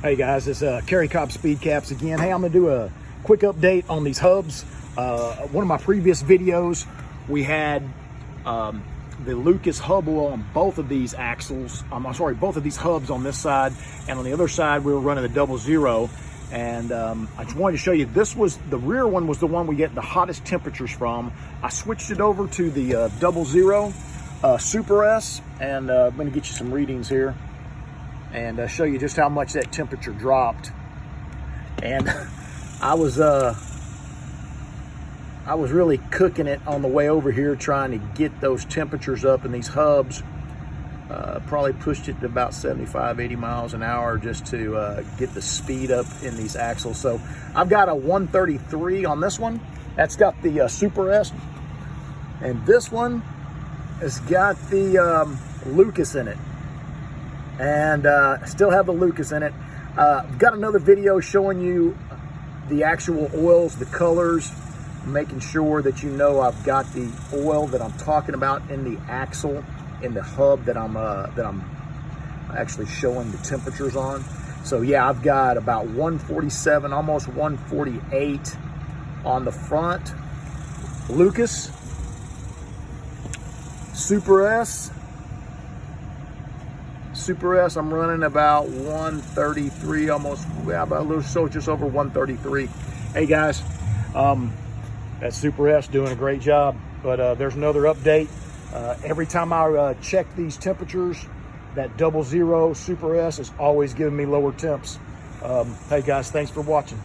Hey guys, it's Kerry Cobb Speedcaps again. Hey, I'm gonna do a quick update on these hubs. One of my previous videos, we had the Lucas hub oil on both of these axles. I'm sorry, both of these hubs on this side, and on the other side we were running the 00. And I just wanted to show you, this was the rear one, was the one we get the hottest temperatures from. I switched it over to the 00 Super S, and I'm gonna get you some readings here and show you just how much that temperature dropped. And I was really cooking it on the way over here, trying to get those temperatures up in these hubs. Probably pushed it to about 75-80 miles an hour just to get the speed up in these axles. So I've got a 133 on this one. That's got the Super S, and this one has got the Lucas in it, and still have the Lucas in it. I've got another video showing you the actual oils, the colors, making sure that you know I've got the oil that I'm talking about in the axle, in the hub that I'm actually showing the temperatures on. So yeah, I've got about 147, almost 148 on the front. Lucas, Super S, I'm running about 133, almost, yeah, about a little, so just over 133. Hey guys, that Super S doing a great job, but there's another update. Every time I check these temperatures, that 00 Super S is always giving me lower temps. Hey guys, thanks for watching.